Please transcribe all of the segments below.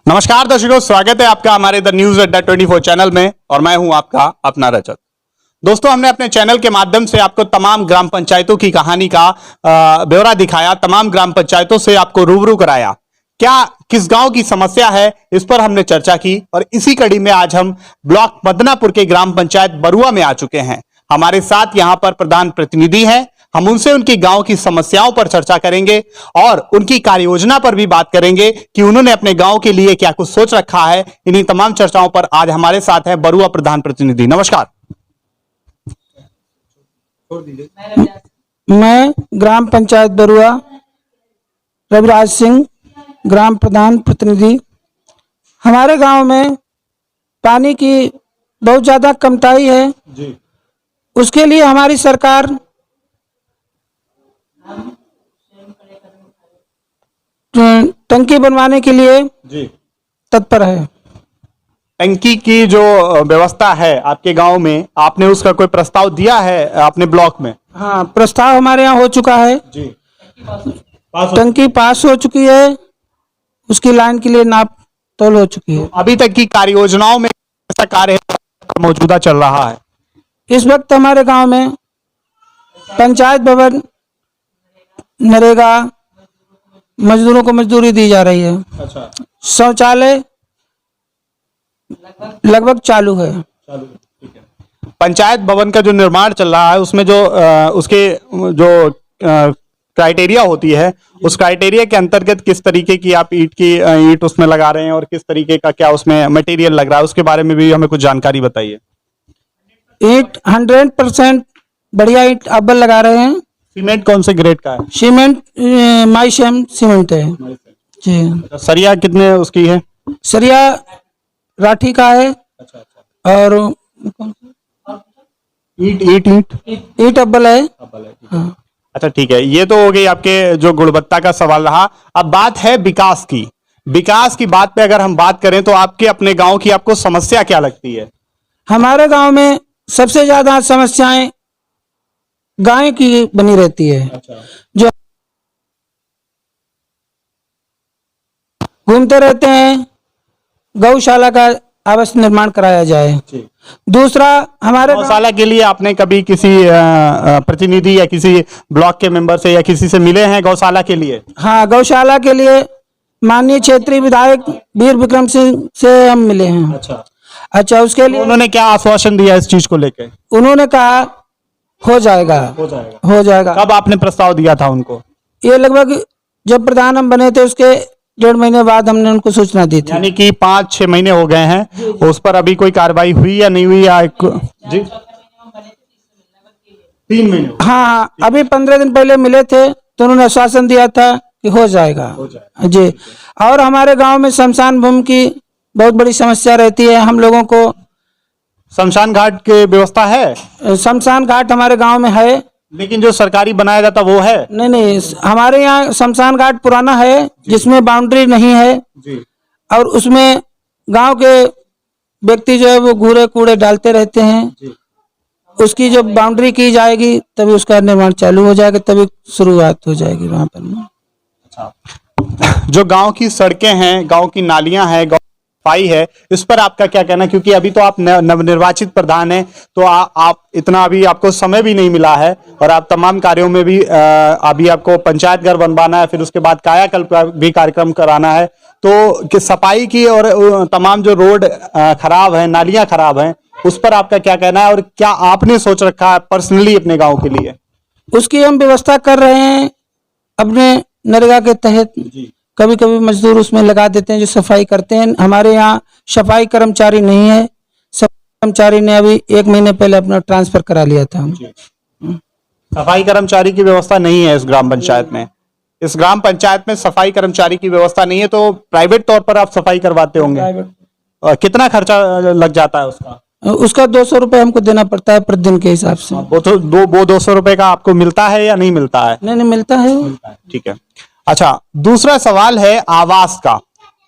नमस्कार दर्शकों, स्वागत है आपका हमारे द न्यूज अड्डा 24 चैनल में और मैं हूं आपका अपना रजत। दोस्तों, हमने अपने चैनल के माध्यम से आपको तमाम ग्राम पंचायतों की कहानी का ब्यौरा दिखाया, तमाम ग्राम पंचायतों से आपको रूबरू कराया। क्या किस गांव की समस्या है, इस पर हमने चर्चा की और इसी कड़ी में आज हम ब्लॉक मदनापुर के ग्राम पंचायत बरुआ में आ चुके हैं। हमारे साथ यहां पर प्रधान प्रतिनिधि हैं। हम उनसे उनकी गांव की समस्याओं पर चर्चा करेंगे और उनकी कार्य योजना पर भी बात करेंगे कि उन्होंने अपने गांव के लिए क्या कुछ सोच रखा है। इन्हीं तमाम चर्चाओं पर आज हमारे साथ है बरुआ प्रधान प्रतिनिधि। नमस्कार। मैं ग्राम पंचायत बरुआ रविराज सिंह, ग्राम प्रधान प्रतिनिधि। हमारे गांव में पानी की बहुत ज़्यादा कमताई है जी। उसके लिए हमारी सरकार टंकी बनवाने के लिए जी तत्पर है। टंकी की जो व्यवस्था है आपके गांव में, आपने उसका कोई प्रस्ताव दिया है अपने ब्लॉक में? हाँ, प्रस्ताव हमारे यहाँ हो चुका है जी। टंकी पास हो चुकी है, उसकी लाइन के लिए नाप तोल हो चुकी है। अभी तक की कार्य योजनाओं में ऐसा कार्य मौजूदा चल रहा है? इस वक्त हमारे गांव में पंचायत भवन, नरेगा, मजदूरों को मजदूरी दी जा रही है। अच्छा। शौचालय लगभग चालू है। ठीक है। पंचायत भवन का जो निर्माण चल रहा है, उसमें जो उसके जो क्राइटेरिया होती है, उस क्राइटेरिया के अंतर्गत किस तरीके की आप ईंट उसमें लगा रहे हैं और किस तरीके का क्या उसमें मटेरियल लग रहा है, उसके बारे में भी हमें कुछ जानकारी बताइए। ईंट 100% बढ़िया ईंट अव्वल लगा रहे हैं। सीमेंट कौन से ग्रेड का है? सीमेंट माइशम सीमेंट है जी। सरिया कितने उसकी है? सरिया राठी का है। अच्छा। और ईंट अव्वल है। हाँ। अच्छा, ठीक है। ये तो हो गई आपके जो गुणवत्ता का सवाल रहा। अब बात है विकास की। विकास की बात पे अगर हम बात करें तो आपके अपने गांव की आपको समस्या क्या लगती है? हमारे गांव में सबसे ज्यादा समस्याएं गाय की बनी रहती है। अच्छा। जो घूमते रहते हैं, गौशाला का अवश्य निर्माण कराया जाए। दूसरा, हमारे गौशाला के लिए आपने कभी किसी प्रतिनिधि या किसी ब्लॉक के मेंबर से या किसी से मिले हैं गौशाला के लिए? हाँ, गौशाला के लिए माननीय क्षेत्रीय विधायक वीर विक्रम सिंह से हम मिले हैं। अच्छा, उसके लिए उन्होंने क्या आश्वासन दिया इस चीज को लेकर? उन्होंने कहा हो जाएगा। कब आपने प्रस्ताव दिया था उनको? ये लगभग जब प्रधान हम बने थे उसके 1.5 महीने बाद हमने उनको सूचना दी थी। यानी कि 5-6 महीने हो गए हैं। उस पर अभी कोई कार्रवाई हुई या नहीं हुई? जी, 3 महीने। हाँ, अभी 15 दिन पहले मिले थे तो उन्होंने आश्वासन दिया था कि हो जाएगा जी। और हमारे गांव में शमशान भूमि की बहुत बड़ी समस्या रहती है। हम लोगों को शमशान घाट की व्यवस्था है? शमशान घाट हमारे गांव में है, लेकिन जो सरकारी बनाया जाता वो है? नहीं, हमारे यहाँ शमशान घाट पुराना है जिसमें बाउंड्री नहीं है जी। और उसमें गांव के व्यक्ति जो है वो कूड़े कूड़े डालते रहते हैं जी। उसकी जो बाउंड्री की जाएगी तभी उसका निर्माण चालू हो जाएगा, तभी शुरुआत हो जाएगी वहां पर। अच्छा। जो गांव की सड़कें हैं, गांव की नालियां हैं, सफाई है, इस पर आपका क्या कहना? क्योंकि अभी तो आप नवनिर्वाचित प्रधान हैं, तो आप इतना अभी आपको समय भी नहीं मिला है और आप तमाम कार्यों में भी अभी आपको पंचायत घर बनवाना है, फिर उसके बाद कायाकल्प भी कार्यक्रम कराना है। तो कि सफाई की और तमाम जो रोड खराब है, नालियां खराब हैं, उस पर आपका क्या कहना है और क्या आपने सोच रखा है पर्सनली अपने गाँव के लिए? उसकी हम व्यवस्था कर रहे हैं अपने नरेगा के तहत। कभी कभी मजदूर उसमें लगा देते हैं जो सफाई करते हैं। हमारे यहाँ सफाई कर्मचारी नहीं है। कर्मचारी ने अभी 1 महीने पहले अपना ट्रांसफर करा लिया था। सफाई कर्मचारी की व्यवस्था नहीं है इस ग्राम पंचायत में। इस ग्राम पंचायत में सफाई कर्मचारी की व्यवस्था नहीं है, तो प्राइवेट तौर पर आप सफाई करवाते होंगे। और कितना खर्चा लग जाता है उसका? उसका 200 रुपए हमको देना पड़ता है प्रतिदिन के हिसाब से। वो 200 रुपए का आपको मिलता है या नहीं मिलता है? नहीं, मिलता है। ठीक है। अच्छा, दूसरा सवाल है आवास का।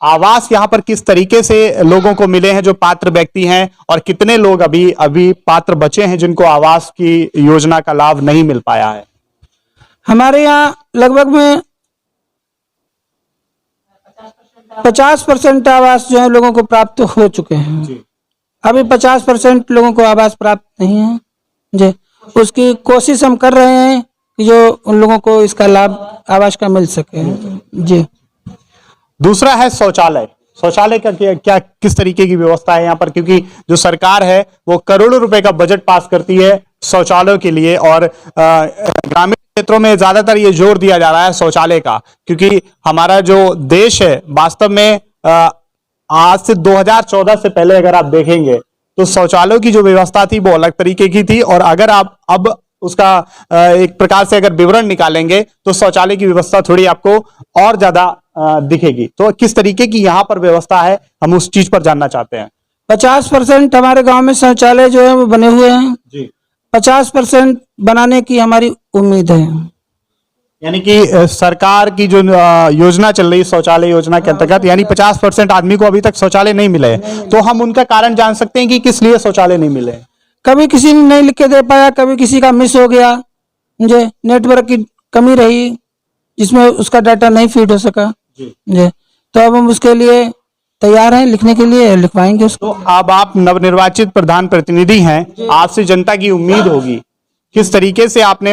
आवास यहाँ पर किस तरीके से लोगों को मिले हैं जो पात्र व्यक्ति हैं और कितने लोग अभी पात्र बचे हैं जिनको आवास की योजना का लाभ नहीं मिल पाया है? हमारे यहाँ लगभग में 50% आवास जो है लोगों को प्राप्त हो चुके हैं। अभी 50% लोगों को आवास प्राप्त नहीं है जी। उसकी कोशिश हम कर रहे हैं कि जो उन लोगों को इसका लाभ आवास का मिल सके जी। दूसरा है शौचालय। शौचालय का क्या किस तरीके की व्यवस्था है यहाँ पर, क्योंकि जो सरकार है वो करोड़ों रुपए का बजट पास करती है शौचालयों के लिए, और ग्रामीण क्षेत्रों में ज्यादातर ये जोर दिया जा रहा है शौचालय का, क्योंकि हमारा जो देश है वास्तव में आज से 2014 से पहले अगर आप देखेंगे तो शौचालयों की जो व्यवस्था थी वो अलग तरीके की थी, और अगर आप अब उसका एक प्रकार से अगर विवरण निकालेंगे तो शौचालय की व्यवस्था थोड़ी आपको और ज्यादा दिखेगी। तो किस तरीके की यहाँ पर व्यवस्था है, हम उस चीज पर जानना चाहते हैं। 50% हमारे गांव में शौचालय जो है वो बने हुए हैं जी। 50% बनाने की हमारी उम्मीद है। यानी कि सरकार की जो योजना चल रही है शौचालय योजना के अंतर्गत, यानी 50% आदमी को अभी तक शौचालय नहीं मिले हैं। तो हम उनका कारण जान सकते हैं कि किस लिए शौचालय नहीं मिले। कभी किसी ने नहीं लिख के दे पाया, कभी किसी का मिस हो गया, जी नेटवर्क की कमी रही जिसमें उसका डाटा नहीं फीड हो सका जी। तो अब हम उसके लिए तैयार हैं, लिखने के लिए लिखवाएंगे उसको। तो अब आप नवनिर्वाचित प्रधान प्रतिनिधि हैं, आपसे जनता की उम्मीद होगी, किस तरीके से आपने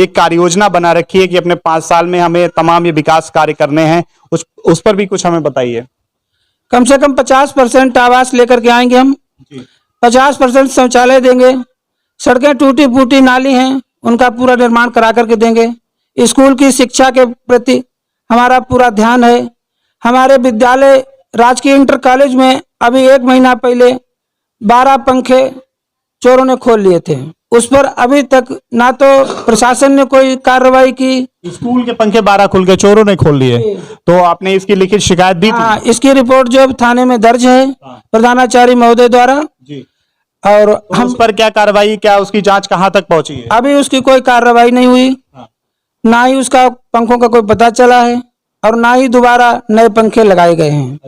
एक कार्य योजना बना रखी है कि अपने 5 साल में हमें तमाम ये विकास कार्य करने हैं, उस पर भी कुछ हमें बताइए। कम से कम 50% आवास लेकर के आएंगे हम, 50% शौचालय देंगे, सड़कें टूटी फूटी नाली हैं उनका पूरा निर्माण करा करके देंगे, स्कूल की शिक्षा के प्रति हमारा पूरा ध्यान है। हमारे विद्यालय राजकीय इंटर कॉलेज में अभी 1 महीना पहले 12 पंखे चोरों ने खोल लिए थे, उस पर अभी तक ना तो प्रशासन ने कोई कार्रवाई की। स्कूल के पंखे 12 खुल के चोरों ने खोल लिए, तो आपने इसकी लिखित शिकायत दी थी? हाँ, इसकी रिपोर्ट जो थाने में दर्ज है प्रधानाचार्य महोदय द्वारा जी। और तो हम उस पर क्या कार्रवाई, क्या उसकी जांच कहाँ तक पहुंची है? अभी उसकी कोई कार्रवाई नहीं हुई, ना ही उसका पंखों का कोई पता चला है और ना ही दोबारा नए पंखे लगाए गए हैं।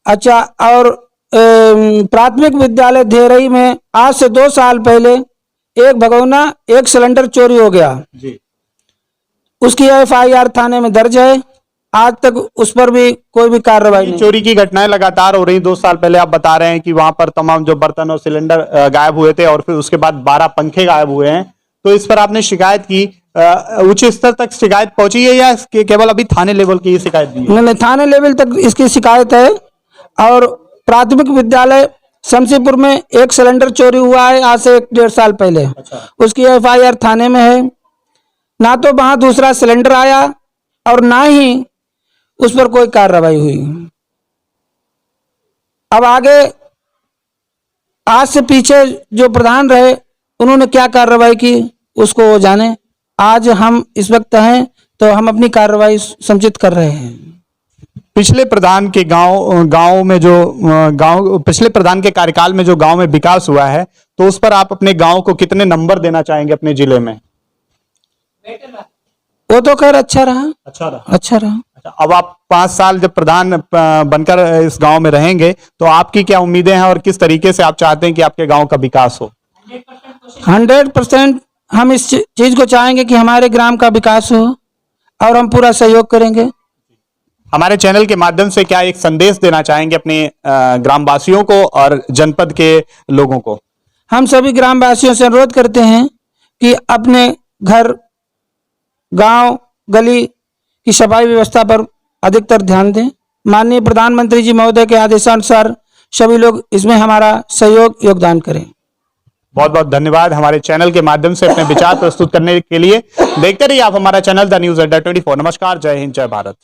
अच्छा और प्राथमिक विद्यालय धेरई में आज से 2 साल पहले एक भगोना 1 सिलेंडर चोरी हो गया जी। उसकी FIR थाने में दर्ज है, आज तक उस पर भी कोई भी कार्रवाई नहीं। चोरी की घटनाएं लगातार हो रही। 2 साल पहले आप बता रहे हैं कि वहां पर तमाम जो बर्तन और सिलेंडर गायब हुए थे, और फिर उसके बाद 12 पंखे गायब हुए हैं। तो इस पर आपने शिकायत की, उच्च स्तर तक शिकायत पहुंची है या केवल अभी थाने लेवल की शिकायत दी है? नहीं, थाने लेवल तक इसकी शिकायत है। और प्राथमिक विद्यालय शमशीपुर में 1 सिलेंडर चोरी हुआ है आज से 1.5 साल पहले। उसकी FIR थाने में है, ना तो वहां दूसरा सिलेंडर आया और ना ही उस पर कोई कार्रवाई हुई। अब आगे आज से पीछे जो प्रधान रहे उन्होंने क्या कार्रवाई की उसको वो जाने। आज हम इस वक्त हैं तो हम अपनी कार्रवाई समुचित कर रहे हैं। पिछले प्रधान के गांव में जो पिछले प्रधान के कार्यकाल में जो गांव में विकास हुआ है, तो उस पर आप अपने गांव को कितने नंबर देना चाहेंगे अपने जिले में? वो तो खैर अच्छा रहा। अब आप 5 साल जब प्रधान बनकर इस गांव में रहेंगे तो आपकी क्या उम्मीदें हैं और किस तरीके से आप चाहते हैं कि आपके गांव का विकास हो? 100% हम इस चीज को चाहेंगे कि हमारे ग्राम का विकास हो और हम पूरा सहयोग करेंगे। हमारे चैनल के माध्यम से क्या एक संदेश देना चाहेंगे अपने ग्रामवासियों को और जनपद के लोगों को? हम सभी ग्रामवासियों से अनुरोध करते हैं कि अपने घर, गांव, गली की सफाई व्यवस्था पर अधिकतर ध्यान दें। माननीय प्रधानमंत्री जी महोदय के आदेशानुसार सभी लोग इसमें हमारा सहयोग योगदान करें। बहुत बहुत धन्यवाद हमारे चैनल के माध्यम से अपने विचार प्रस्तुत करने के लिए। देखते रहिए आप हमारा चैनल द न्यूज़ अड्डा 24। नमस्कार, जय हिंद, जय भारत।